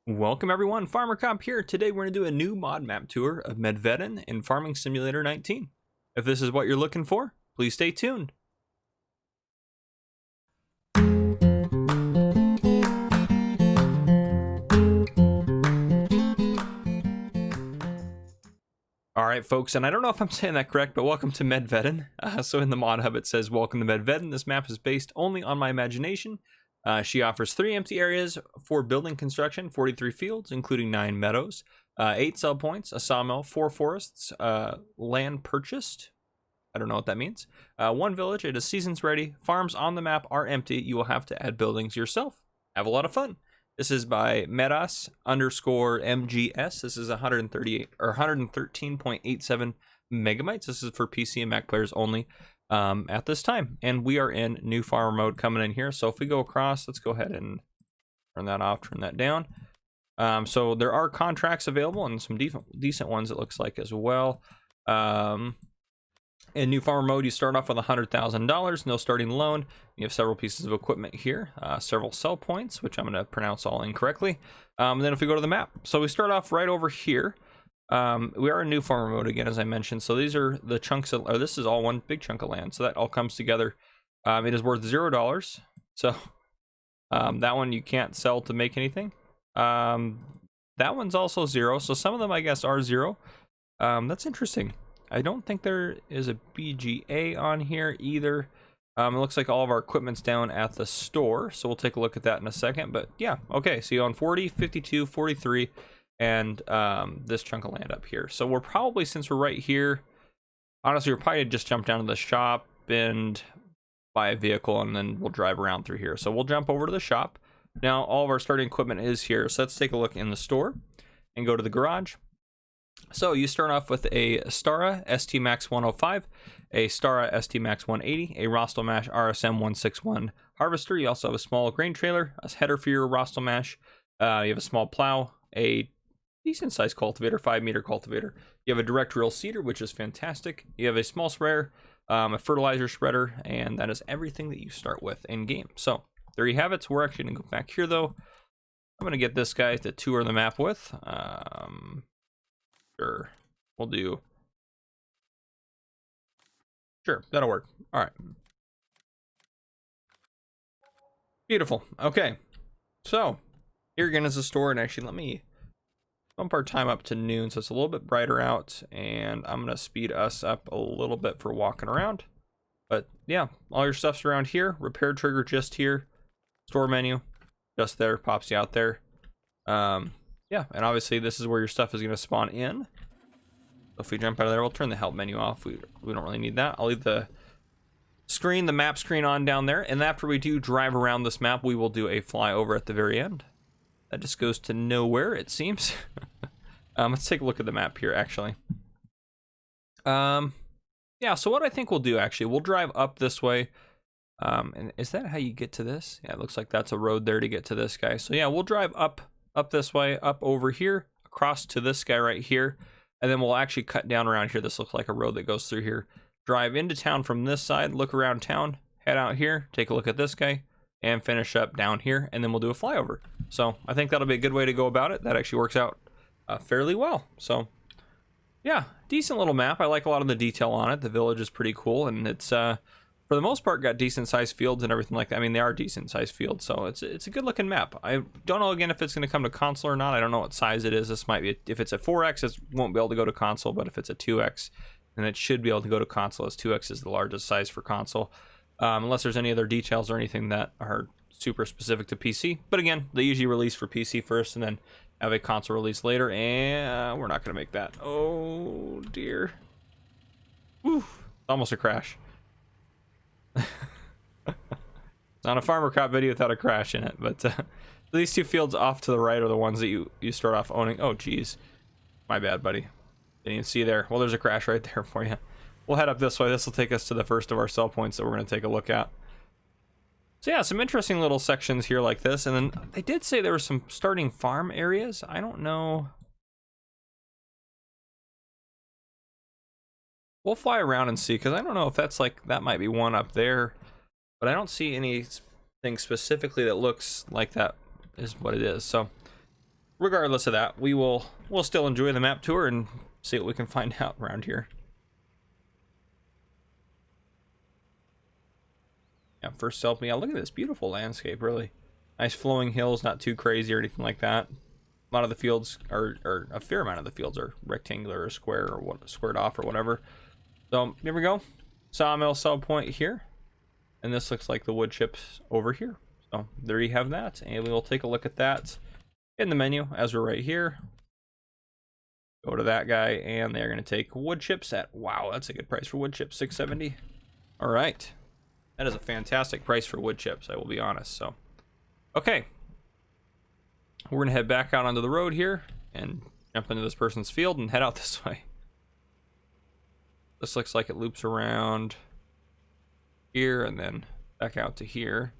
Welcome everyone, Farmer Cop here. Today we're going to do a new mod map tour of Medvedin in Farming Simulator 19. If this is what you're looking for, please stay tuned. Alright folks, and I don't know if I'm saying that correct, but welcome to Medvedin. So in the mod hub it says, welcome to Medvedin. This map is based only on my imagination. She offers 3 empty areas for building construction, 43 fields, including 9 meadows, 8 sell points, a sawmill, 4 forests, land purchased. I don't know what that means. 1 village. It is seasons ready. Farms on the map are empty. You will have to add buildings yourself. Have a lot of fun. This is by Medas_MGS. This is 138 or 113.87 megabytes. This is for PC and Mac players only. At this time, and we are in new farmer mode coming in here. So if we go across, let's go ahead and turn that off, turn that down. So there are contracts available and some decent ones, it looks like, as well. In new farmer mode, you start off with $100,000, no starting loan. You have several pieces of equipment here, several sell points, which I'm going to pronounce all incorrectly. And then if we go to the map, so we start off right over here. We are in new farmer mode again, as I mentioned. So these are the chunks of, or this is all one big chunk of land. So that all comes together. It is worth $0. So that one you can't sell to make anything. That one's also 0. So some of them, I guess, are 0. That's interesting. I don't think there is a BGA on here either. It looks like all of our equipment's down at the store. So we'll take a look at that in a second. But yeah, okay. So you own 40, 52, 43. And this chunk of land up here. So we're probably, since we're right here, honestly, we're probably just jump down to the shop and buy a vehicle, and then we'll drive around through here. So we'll jump over to the shop. Now all of our starting equipment is here. So let's take a look in the store and go to the garage. So you start off with a Stara ST Max 105, a Stara ST Max 180, a Rostelmash RSM 161 harvester. You also have a small grain trailer, a header for your Rostelmash. You have a small plow, a decent sized cultivator, 5-meter cultivator. You have a direct reel seeder, which is fantastic. You have a small sprayer, a fertilizer spreader, and that is everything that you start with in game. So there you have it. So we're actually gonna go back here though. I'm gonna get this guy to tour the map with. Sure, we'll do. Sure, that'll work. All right. Beautiful. Okay. So here again is the store, and actually let me bump our time up to noon so it's a little bit brighter out, and I'm gonna speed us up a little bit for walking around. But yeah, all your stuff's around here. Repair trigger just here. Store menu just there, pops you out there. Yeah, and obviously this is where your stuff is gonna spawn in. So if we jump out of there, we'll turn the help menu off. We don't really need that. I'll leave the screen, the map screen, on down there, and after we do drive around this map, we will do a flyover at the very end. That just goes to nowhere, it seems. Let's take a look at the map here, actually. Yeah, so what I think we'll do, actually, we'll drive up this way. And is that how you get to this? Yeah, it looks like that's a road there to get to this guy. So yeah, we'll drive up this way, up over here, across to this guy right here. And then we'll actually cut down around here. This looks like a road that goes through here. Drive into town from this side, look around town, head out here, take a look at this guy, and finish up down here, and then we'll do a flyover. So I think that'll be a good way to go about it. That actually works out fairly well. So yeah, decent little map. I like a lot of the detail on it. The village is pretty cool, and it's for the most part got decent sized fields and everything like that. I mean, they are decent sized fields, so it's a good looking map. I don't know again if it's going to come to console or not. I don't know what size it is. This might be if it's a 4x, it won't be able to go to console, but if it's a 2x, then it should be able to go to console, as 2x is the largest size for console. Unless there's any other details or anything that are super specific to PC. But again, they usually release for PC first and then have a console release later, and we're not going to make that. Oh dear. Oof, almost a crash. It's not a Farmer Cop video without a crash in it, but these 2 fields off to the right are the ones that you start off owning. Oh geez, my bad, buddy. Didn't even see there. Well, there's a crash right there for you. We'll head up this way. This will take us to the first of our sell points that we're going to take a look at. So yeah, some interesting little sections here like this. And then they did say there were some starting farm areas. I don't know. We'll fly around and see, because I don't know if that's like, that might be one up there. But I don't see anything specifically that looks like that is what it is. So regardless of that, we'll still enjoy the map tour and see what we can find out around here. Yeah, first selfie. Yeah, look at this beautiful landscape, really. Nice flowing hills, not too crazy or anything like that. A lot of the fields or a fair amount of the fields are rectangular or square or what, squared off or whatever. So here we go. Sawmill sell point here. And this looks like the wood chips over here. So there you have that. And we'll take a look at that in the menu as we're right here. Go to that guy and they're going to take wood chips at, wow, that's a good price for wood chips, $6.70. All right. That is a fantastic price for wood chips, I will be honest. So, okay. We're going to head back out onto the road here and jump into this person's field and head out this way. This looks like it loops around here and then back out to here.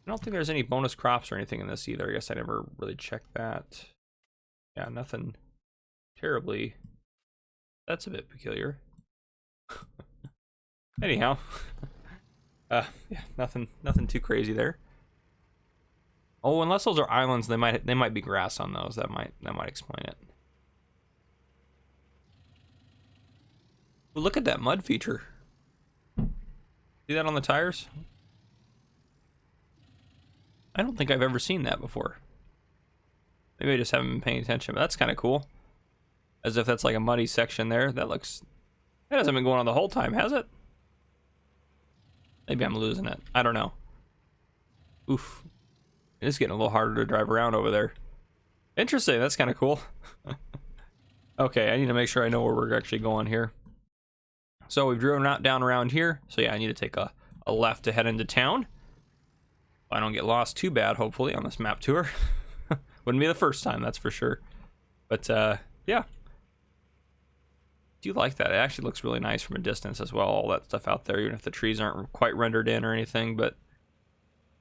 I don't think there's any bonus crops or anything in this either. I guess I never really checked that. Yeah, nothing terribly. That's a bit peculiar. Anyhow, yeah, nothing too crazy there. Oh, unless those are islands, they might be grass on those. That might explain it. Well, look at that mud feature. See that on the tires? I don't think I've ever seen that before. Maybe I just haven't been paying attention, but that's kind of cool. As if that's like a muddy section there. That hasn't been going on the whole time, has it? Maybe I'm losing it. I don't know. Oof. It's getting a little harder to drive around over there. Interesting. That's kind of cool. Okay, I need to make sure I know where we're actually going here. So we've driven out down around here. So yeah, I need to take a left to head into town. I don't get lost too bad, hopefully, on this map tour. Wouldn't be the first time, that's for sure. But yeah. Do you like that? It actually looks really nice from a distance as well, all that stuff out there, even if the trees aren't quite rendered in or anything, but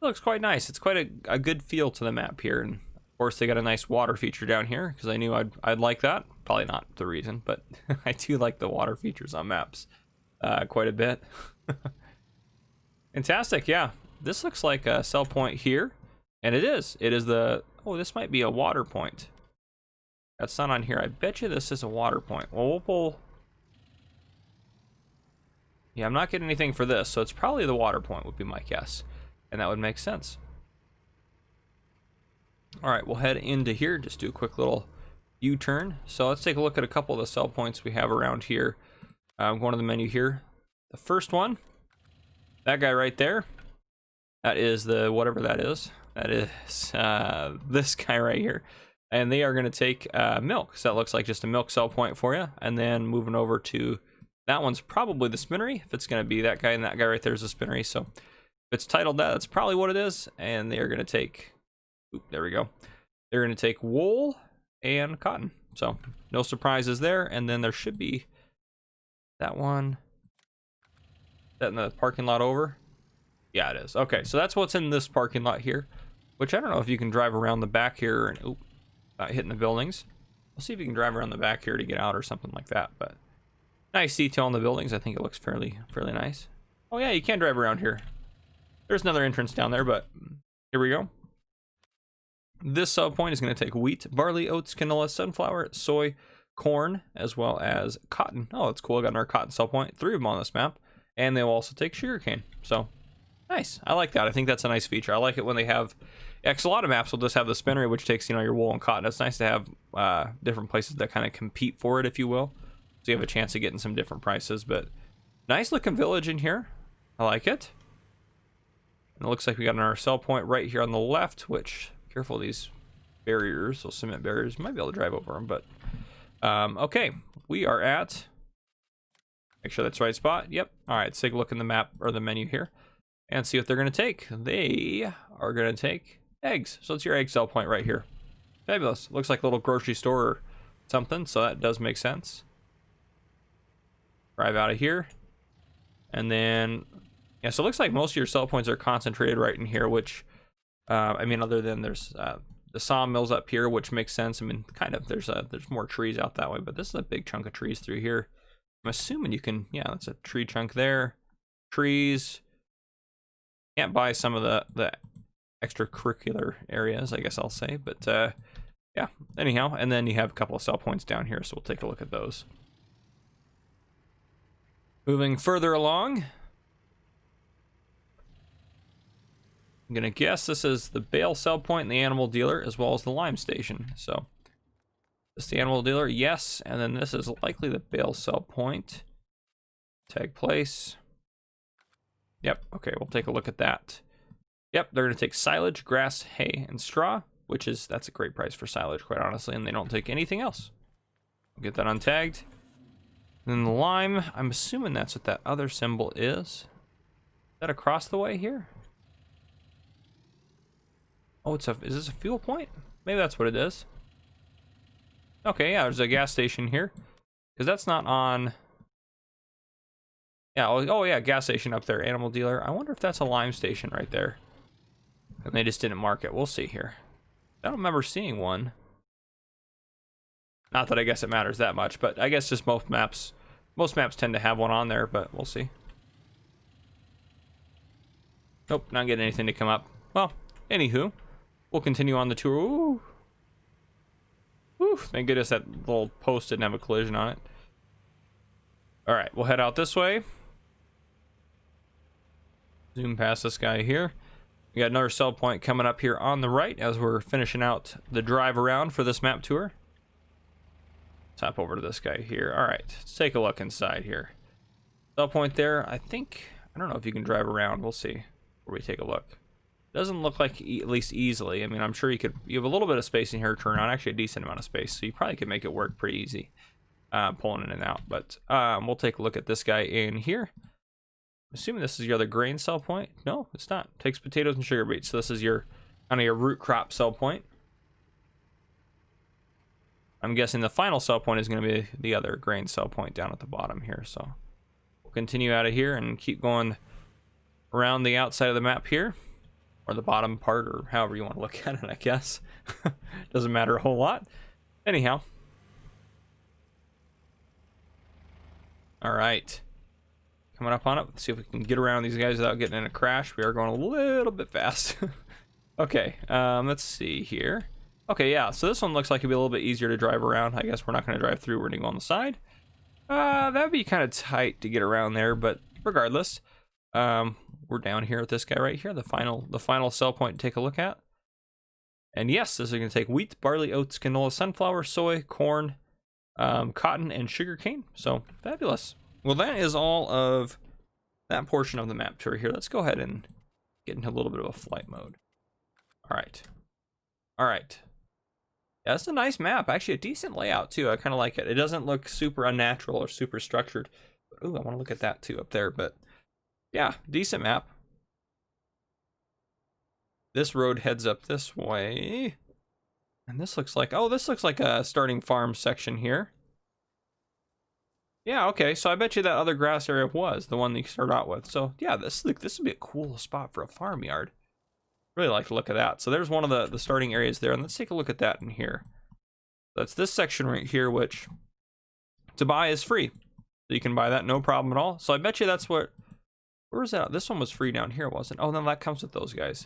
it looks quite nice. It's quite a good feel to the map here. And of course they got a nice water feature down here because I knew I'd like that. Probably not the reason, but I do like the water features on maps quite a bit. Fantastic, yeah. This looks like a sell point here, and it is. It is the, oh, this might be a water point. That's not on here. I bet you this is a water point. Well, we'll pull. Yeah, I'm not getting anything for this, so it's probably the water point would be my guess. And that would make sense. All right, we'll head into here. Just do a quick little U-turn. So let's take a look at a couple of the sell points we have around here. I'm going to the menu here. The first one, that guy right there. That is the, whatever that is. That is this guy right here. And they are going to take milk. So that looks like just a milk sell point for you. And then moving over to, that one's probably the spinnery. If it's going to be that guy, and that guy right there is the spinnery. So if it's titled that, that's probably what it is. And they are going to take, oop, there we go. They're going to take wool and cotton. So no surprises there. And then there should be that one. That in the parking lot over? Yeah, it is. Okay, so that's what's in this parking lot here. Which I don't know if you can drive around the back here and, oop, not hitting the buildings. We'll see if you can drive around the back here to get out or something like that. But nice detail on the buildings. I think it looks fairly nice. Oh yeah, you can drive around here. There's another entrance down there, but here we go. This sell point is going to take wheat, barley, oats, canola, sunflower, soy, corn, as well as cotton. Oh, that's cool. I got another cotton sell point. 3 of them on this map. And they'll also take sugarcane. So nice. I like that. I think that's a nice feature. I like it when they have, because a lot of maps will just have the spinnery, which takes, you know, your wool and cotton. It's nice to have different places that kind of compete for it, if you will. So you have a chance of getting some different prices. But nice looking village in here. I like it. And it looks like we got our sell point right here on the left, which, careful of these barriers, those cement barriers. Might be able to drive over them, but okay. We are at, make sure that's the right spot. Yep. All right, let's take a look in the map or the menu here and see what they're going to take. They are going to take eggs. So it's your egg sell point right here. Fabulous. Looks like a little grocery store or something, so that does make sense. Drive out of here. And then, yeah, so it looks like most of your sell points are concentrated right in here, which, I mean, other than there's the sawmills up here, which makes sense. I mean, kind of, there's more trees out that way, but this is a big chunk of trees through here. I'm assuming you can, yeah, that's a tree chunk there. Trees. Can't buy some of the extracurricular areas, I guess I'll say. But yeah, anyhow, and then you have a couple of sell points down here, so we'll take a look at those. Moving further along, I'm gonna guess this is the bale sell point and the animal dealer, as well as the lime station. So this is the animal dealer, yes, and then this is likely the bale sell point. Tag place. Yep, okay, we'll take a look at that. Yep, they're gonna take silage, grass, hay, and straw, that's a great price for silage, quite honestly, and they don't take anything else. We'll get that untagged. Then the lime, I'm assuming that's what that other symbol is. Is that across the way here? Oh, is this a fuel point? Maybe that's what it is. Okay, yeah, there's a gas station here. Because that's not on... Yeah, oh yeah, gas station up there, animal dealer. I wonder if that's a lime station right there. And they just didn't mark it. We'll see here. I don't remember seeing one. Not that I guess it matters that much, but I guess just most maps tend to have one on there, but we'll see. Nope, not getting anything to come up. Well, anywho, we'll continue on the tour. Ooh. Ooh, thank goodness that little post didn't have a collision on it. All right, we'll head out this way. Zoom past this guy here. We got another sell point coming up here on the right as we're finishing out the drive around for this map tour. Let's hop over to this guy here. All right, let's take a look inside here. Sell point there. I don't know if you can drive around. We'll see where we take a look. Doesn't look like at least easily. I mean, I'm sure you have a little bit of space in here to turn on, actually a decent amount of space, so you probably could make it work pretty easy pulling in and out. But we'll take a look at this guy in here. I'm assuming this is your other grain sell point. No, it's not. Takes potatoes and sugar beets. So this is your kind of your root crop sell point. I'm guessing the final sell point is going to be the other grain sell point down at the bottom here. So we'll continue out of here and keep going around the outside of the map here, or the bottom part, or however you want to look at it, I guess. Doesn't matter a whole lot. Anyhow. All right. Coming up on it. Let's see if we can get around these guys without getting in a crash. We are going a little bit fast. Okay, let's see here. Okay, yeah, so this one looks like it'd be a little bit easier to drive around. I guess we're not going to drive through. We're going to go on the side. That'd be kind of tight to get around there, but regardless, we're down here with this guy right here, the final sell point to take a look at. And yes, this is going to take wheat, barley, oats, canola, sunflower, soy, corn, cotton, and sugarcane. So fabulous. Well, that is all of that portion of the map tour here. Let's go ahead and get into a little bit of a flight mode. All right. All right. Yeah, that's a nice map. Actually, a decent layout, too. I kind of like it. It doesn't look super unnatural or super structured. Ooh, I want to look at that, too, up there. But, yeah, decent map. This road heads up this way. And this looks like... Oh, this looks like a starting farm section here. Yeah, okay, so I bet you that other grass area was the one that you start out with. So, yeah, this would be a cool spot for a farmyard. Really like to look at that. So there's one of the starting areas there, and let's take a look at that in here. That's this section right here, which to buy is free. So you can buy that, no problem at all. So I bet you that's what... Where was that? This one was free down here, wasn't it? Oh, no, that comes with those guys.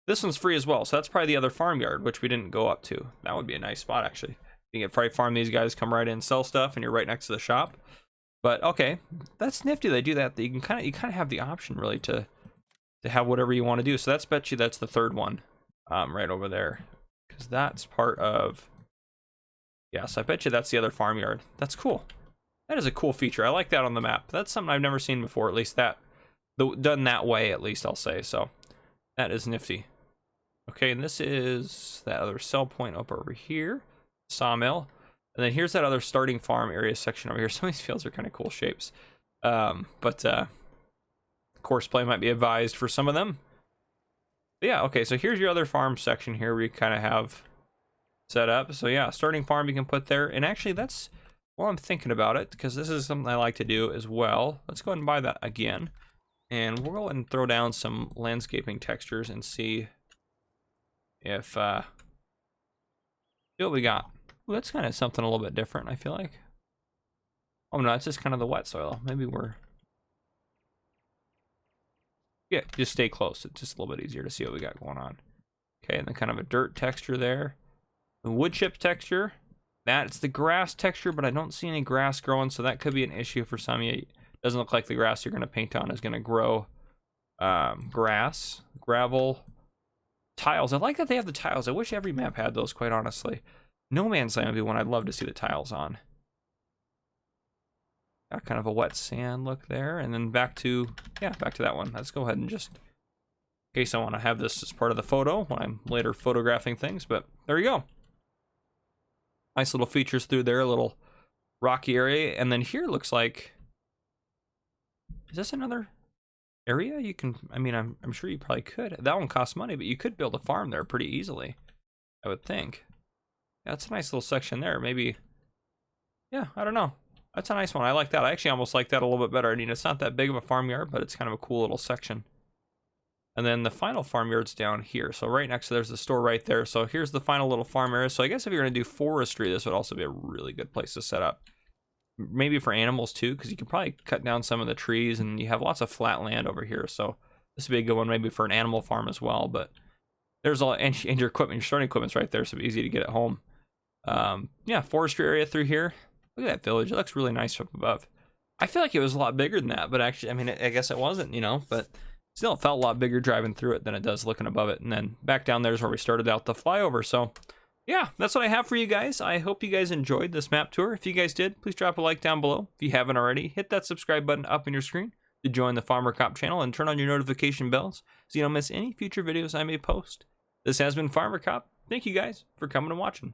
This one's free as well, so that's probably the other farmyard, which we didn't go up to. That would be a nice spot, actually. You can probably farm these guys, come right in, sell stuff, and you're right next to the shop. But okay, that's nifty. They do that. You can kind of have the option really to have whatever you want to do. So that's bet you that's the third one, right over there, because that's part of. Yes, I bet you that's the other farmyard. That's cool. That is a cool feature. I like that on the map. That's something I've never seen before. At least done that way. At least I'll say so. That is nifty. Okay, and this is that other sell point up over here. Sawmill, and then here's that other starting farm area section over here. Some of these fields are kind of cool shapes, but course play might be advised for some of them. But yeah, okay, so here's your other farm section here where you kind of have set up. So yeah, starting farm you can put there, and actually that's while I'm thinking about it, because this is something I like to do as well. Let's go ahead and buy that again, and we'll go ahead and throw down some landscaping textures and see if see what we got. Ooh, that's kind of something a little bit different, I feel like. Oh no, it's just kind of the wet soil. Maybe we're... Yeah, just stay close. It's just a little bit easier to see what we got going on. Okay, and then kind of a dirt texture there. The wood chip texture. That's the grass texture, but I don't see any grass growing, so that could be an issue for some of you. It doesn't look like the grass you're going to paint on is going to grow grass, gravel, tiles. I like that they have the tiles. I wish every map had those, quite honestly. No Man's Land would be one I'd love to see the tiles on. Got kind of a wet sand look there, and then back to that one. Let's go ahead and just, in case I want to have this as part of the photo when I'm later photographing things, but there you go. Nice little features through there, a little rocky area, and then here looks like, is this another area you can, I mean, I'm sure you probably could. That one costs money, but you could build a farm there pretty easily, I would think. That's a nice little section there. Maybe, yeah, I don't know. That's a nice one. I like that. I actually almost like that a little bit better. I mean, it's not that big of a farmyard, but it's kind of a cool little section. And then the final farmyard's down here. So right next to there's the store right there. So here's the final little farm area. So I guess if you're going to do forestry, this would also be a really good place to set up. Maybe for animals too, because you could probably cut down some of the trees, and you have lots of flat land over here. So this would be a good one maybe for an animal farm as well. But there's all, and your equipment, your starting equipment's right there, so it'd be easy to get it home. Yeah, forestry area through here. Look at that village. It looks really nice from above. I feel like it was a lot bigger than that, but actually, I mean, I guess it wasn't, you know, but still it felt a lot bigger driving through it than it does looking above it. And then back down there's where we started out the flyover. So yeah, that's what I have for you guys. I hope you guys enjoyed this map tour. If you guys did, please drop a like down below. If you haven't already, hit that subscribe button up on your screen to join the Farmer Cop channel and turn on your notification bells so you don't miss any future videos I may post. This has been Farmer Cop. Thank you guys for coming and watching.